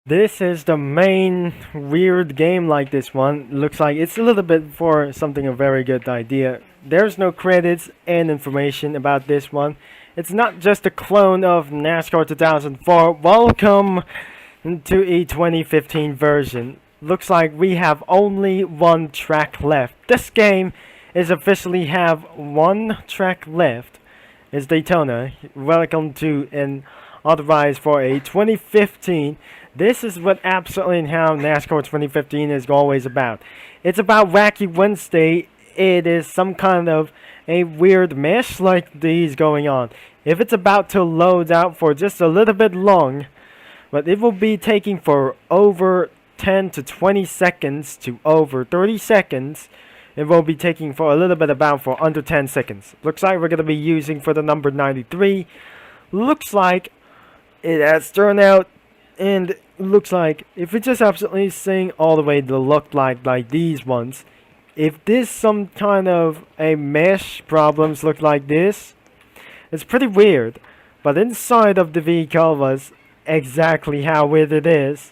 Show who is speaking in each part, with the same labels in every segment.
Speaker 1: This is the main weird game like this one. Looks like it's a little bit for something a very good idea. There's no credits and information about this one. It's not just a clone of NASCAR 2004. Welcome to a 2015 version. Looks like we have only one track left. This game is officially have one track left. It's Daytona. Welcome to an authorized for a 2015. This is what absolutely and how NASCAR 2015 is always about. It's about Wacky Wednesday. It is some kind of a weird mesh like these going on. If it's about to load out for just a little bit long, but it will be taking for over 10 to 20 seconds to over 30 seconds. It will be taking for a little bit about for under 10 seconds. Looks like we're going to be using for the number 93. Looks like it has turned out, and looks like if it just absolutely sing all the way to look like these ones, if this some kind of a mesh problems look like this, it's pretty weird. But inside of the vehicle was exactly how weird it is,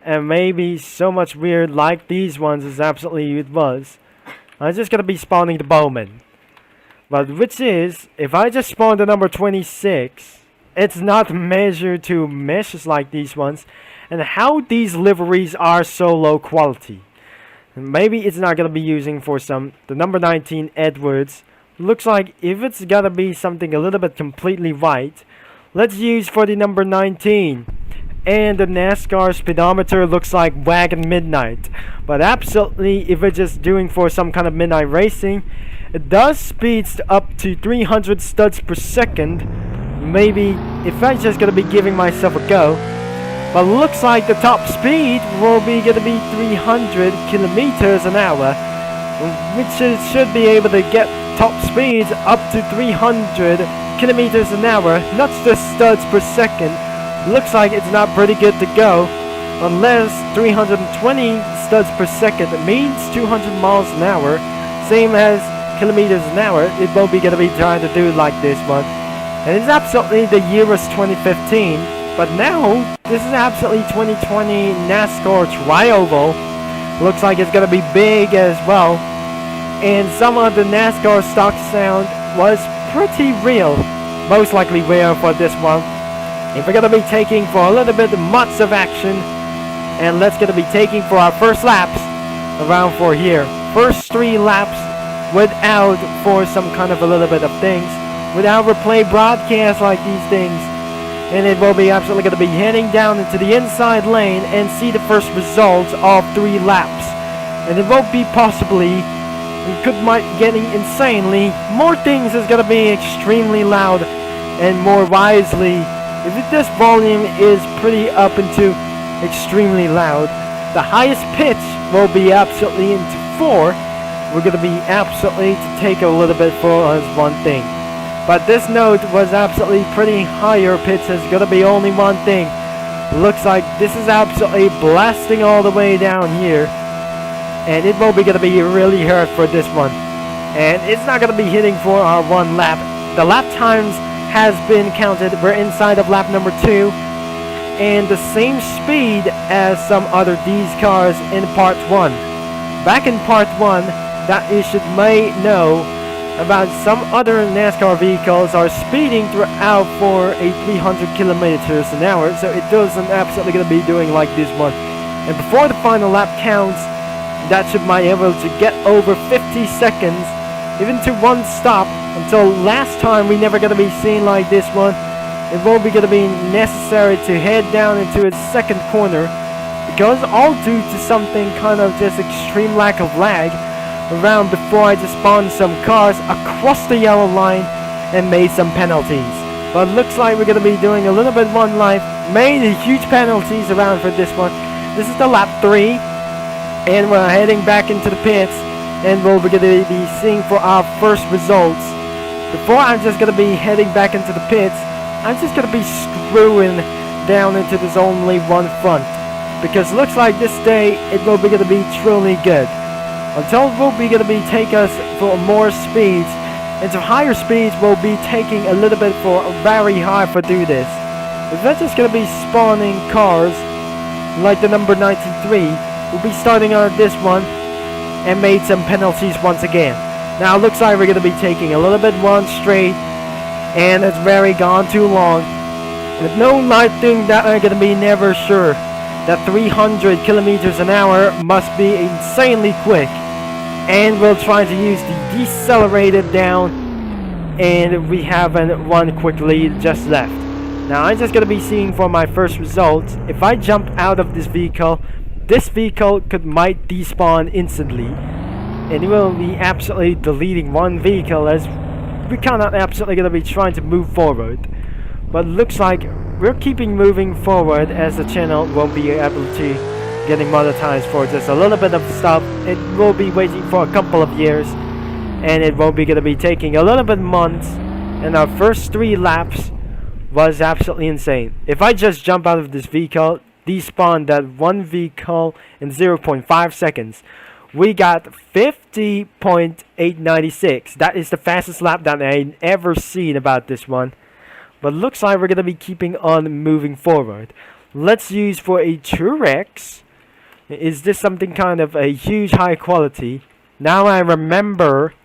Speaker 1: and maybe so much weird like these ones is absolutely it was. I'm just gonna be spawning the Bowman, but which is if I just spawn the number 26. It's not measured to meshes like these ones, and how these liveries are so low quality. Maybe it's not gonna be using for the number 19 Edwards. Looks like if it's gotta be something a little bit completely white, let's use for the number 19. And the NASCAR speedometer looks like Wagon Midnight. But absolutely, if it's just doing for some kind of midnight racing, it does speeds up to 300 studs per second. Maybe if I'm just gonna be giving myself a go, but looks like the top speed will be gonna be 300 kilometers an hour, which should be able to get top speeds up to 300 kilometers an hour, not just studs per second. Looks like it's not pretty good to go, unless 320 studs per second means 200 miles an hour, same as kilometers an hour. It won't be gonna be trying to do like this one. And it's absolutely the year is 2015, but now this is absolutely 2020 NASCAR Tri-Oval. Looks like it's gonna be big as well, and some of the NASCAR stock sound was pretty real, most likely rare for this one. If we're gonna be taking for a little bit months of action, and let's gonna be taking for our first laps around for here. First 3 laps without for some kind of a little bit of things. Without replay broadcast like these things, and it will be absolutely going to be heading down into the inside lane and see the first results of 3 laps, and it won't be possibly, it could might getting insanely more things is going to be extremely loud and more wisely. If this volume is pretty up into extremely loud, the highest pitch will be absolutely into 4. We're going to be absolutely to take a little bit for us one thing. But this note was absolutely pretty higher pitch. Is gonna be only one thing. Looks like this is absolutely blasting all the way down here, and it will be gonna be really hurt for this one. And it's not gonna be hitting for our 1 lap. The lap times has been counted. We're inside of lap number 2, and the same speed as some other these cars in part 1. Back in part 1, that you should may know about some other NASCAR vehicles are speeding throughout for a 300 kilometers an hour, so it doesn't absolutely gonna be doing like this one. And before the final lap counts, that should be able to get over 50 seconds, even to 1 stop. Until last time, we never gonna be seen like this one. It won't be gonna be necessary to head down into its second corner, because all due to something kind of just extreme lack of lag around before I just spawned some cars across the yellow line and made some penalties. But looks like we're gonna be doing a little bit 1 life, made huge penalties around for this one. This is the lap 3, and we're heading back into the pits, and we're gonna be seeing for our first results. Before I'm just gonna be heading back into the pits, I'm just gonna be screwing down into this only 1 front, because looks like this day it will be gonna be truly good. Until it will be going to be take us for more speeds, and so higher speeds will be taking a little bit for very high for do this. If that's just going to be spawning cars like the number 93, will be starting on this one and made some penalties once again. Now it looks like we're going to be taking a little bit one straight, and it's very gone too long. With no lighting that are going to be never sure that 300 kilometers an hour must be insanely quick. And we'll try to use the decelerated down, and we have one quick lead just left. Now I'm just going to be seeing for my first results. If I jump out of this vehicle might despawn instantly, and it will be absolutely deleting one vehicle, as we cannot absolutely going to be trying to move forward. But looks like we're keeping moving forward, as the channel won't be able to getting monetized for just a little bit of stuff. It will be waiting for a couple of years, and it won't be going to be taking a little bit months. And our first 3 laps was absolutely insane. If I just jump out of this vehicle, despawn that one vehicle in 0.5 seconds, we got 50.896. That is the fastest lap that I ever seen about this one. But looks like we're going to be keeping on moving forward. Let's use for a Turex. Is this something kind of a huge high quality? Now I remember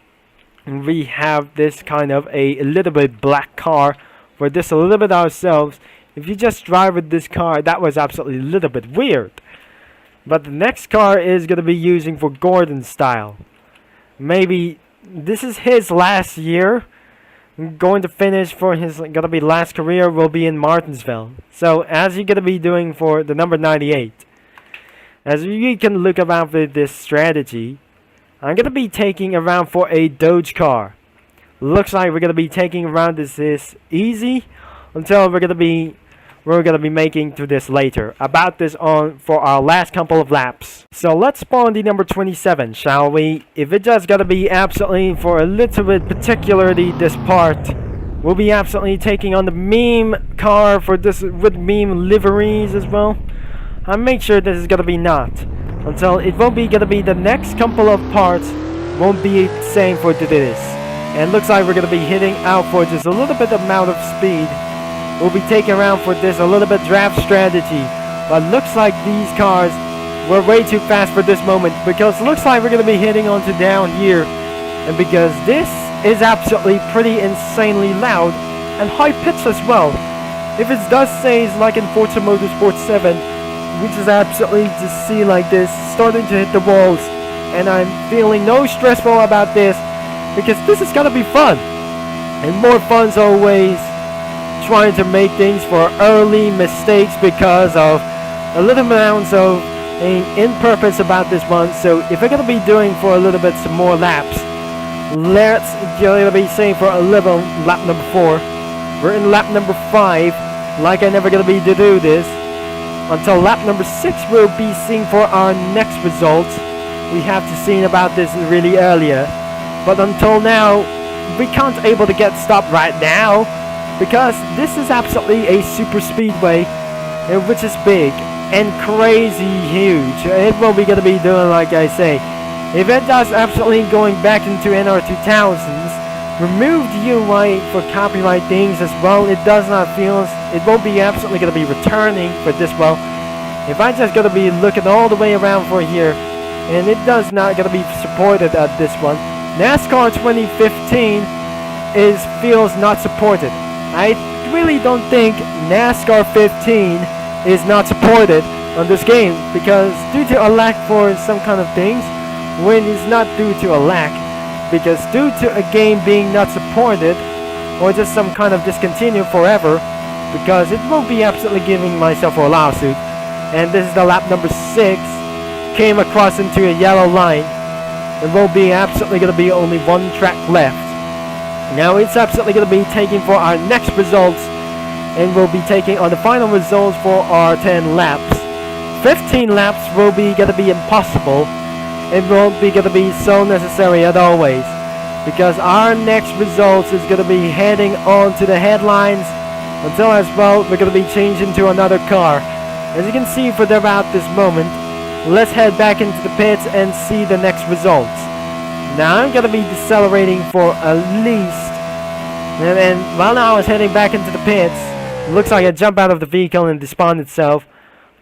Speaker 1: we have this kind of a little bit black car for this a little bit ourselves. If you just drive with this car, that was absolutely a little bit weird. But the next car is going to be using for Gordon style. Maybe this is his last year. Going to finish for his gonna be last career will be in Martinsville. So as you're gonna be doing for the number 98, as you can look around with this strategy, I'm gonna be taking around for a Dodge car. Looks like we're gonna be taking around this easy until we're gonna be making to this later. About this on for our last couple of laps. So let's spawn the number 27, shall we? If it just gotta be absolutely for a little bit particularly this part, we'll be absolutely taking on the meme car for this with meme liveries as well. I'll make sure this is gonna be not. Until it won't be gonna be the next couple of parts won't be the same for this. And looks like we're gonna be hitting out for just a little bit amount of speed. We'll be taking around for this a little bit draft strategy, but looks like these cars were way too fast for this moment, because looks like we're going to be hitting onto down here, and because this is absolutely pretty insanely loud and high pitched as well. If it does say it's like in Forza Motorsport 7, we just absolutely just see like this starting to hit the walls, and I'm feeling no stressful about this, because this is going to be fun, and more fun's always trying to make things for early mistakes because of a little amounts of in-purpose about this one. So if we're going to be doing for a little bit some more laps, let's be saying for a little lap number 4. We're in lap number 5, like I never going to be to do this. Until lap number 6 we'll be seeing for our next results. We have to see about this really earlier. But until now, we can't able to get stopped right now, because this is absolutely a super speedway, which is big and crazy huge. It will be going to be doing, like I say, if it does absolutely going back into NR 2000s, remove the UI for copyright things as well. It does not feel, it won't be absolutely going to be returning for this well. If I just going to be looking all the way around for here, and it does not going to be supported at this one. NASCAR 2015 feels not supported. I really don't think NASCAR 15 is not supported on this game, because due to a lack for some kind of things, when it's not due to a lack, because due to a game being not supported, or just some kind of discontinue forever, because it won't be absolutely giving myself a lawsuit. And this is the lap number 6, came across into a yellow line. It won't be absolutely going to be only one track left. Now it's absolutely going to be taking for our next results, and we'll be taking on the final results for our 10 laps. 15 laps will be going to be impossible. It won't be going to be so necessary as always, because our next results is going to be heading on to the headlines. Until as well, we're going to be changing to another car. As you can see for about this moment, let's head back into the pits and see the next results. Now I'm going to be decelerating for at least, and while now I was heading back into the pits, looks like I jump out of the vehicle and despawn itself.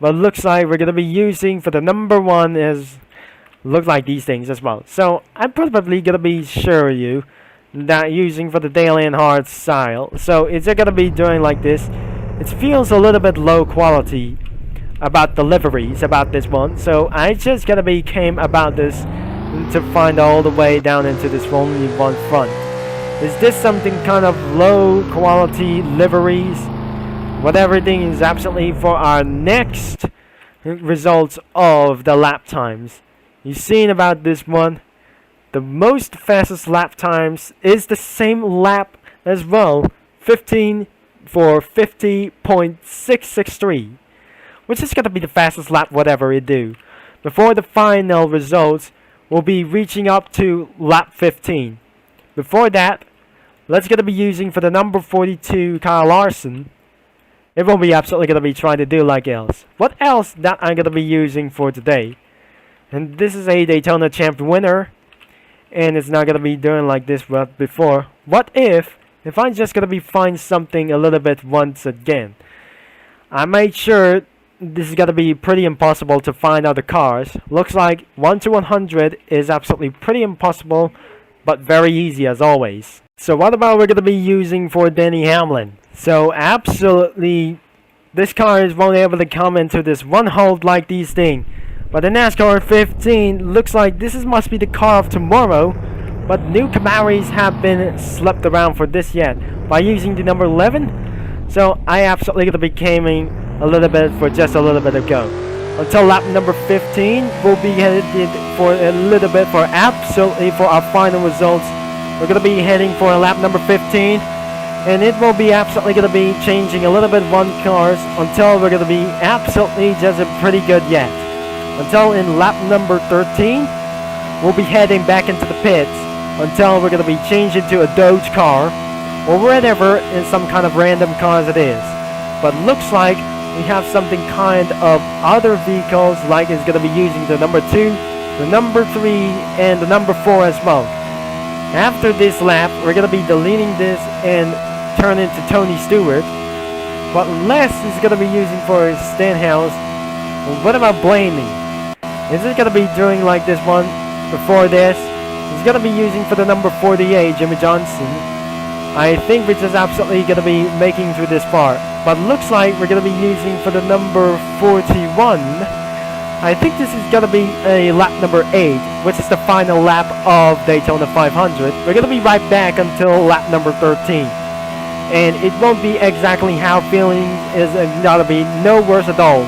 Speaker 1: But looks like we're gonna be using for the number one is look like these things as well. So I'm probably gonna be show you that using for the daily and hard style. So it's gonna be doing like this. It feels a little bit low quality about the liveries about this one. So I just gonna be came about this to find all the way down into this only one front. Is this something kind of low quality liveries? What everything is absolutely for our next results of the lap times. You've seen about this one. The most fastest lap times is the same lap as well. 15 for 50.663. Which is going to be the fastest lap whatever it do. Before the final results will be reaching up to lap 15. Before that, let's going to be using for the number 42 Kyle Larson. It won't be absolutely going to be trying to do like else. What else that I'm going to be using for today? And this is a Daytona champ winner. And it's not going to be doing like this before. What if I'm just going to be find something a little bit once again? I made sure this is going to be pretty impossible to find out the cars. Looks like 1 to 100 is absolutely pretty impossible. But very easy as always. So what about we're going to be using for Denny Hamlin? So absolutely, this car is won't able to come into this one hold like these thing. But the NASCAR 15 looks like this must be the car of tomorrow. But new Camaris have been slept around for this yet by using the number 11. So I absolutely going to be coming a little bit for just a little bit ago. Until lap number 15, we'll be headed for a little bit for absolutely for our final results. We're going to be heading for lap number 15. And it will be absolutely going to be changing a little bit one cars until we're going to be absolutely just pretty good yet. Until in lap number 13, we'll be heading back into the pits until we're going to be changing to a Dodge car or whatever in some kind of random cars it is. But looks like we have something kind of other vehicles like it's going to be using the number 2, the number 3, and the number 4 as well. After this lap, we're going to be deleting this and turn into Tony Stewart. But Les is going to be using for Stenhouse. What about Blaney? Is it going to be doing like this one before this? He's going to be using for the number 48, Jimmy Johnson. I think we're just absolutely going to be making through this part. But looks like we're going to be using for the number 41. I think this is going to be a lap number 8, which is the final lap of Daytona 500. We're going to be right back until lap number 13. And it won't be exactly how feeling is going to be no worse at all.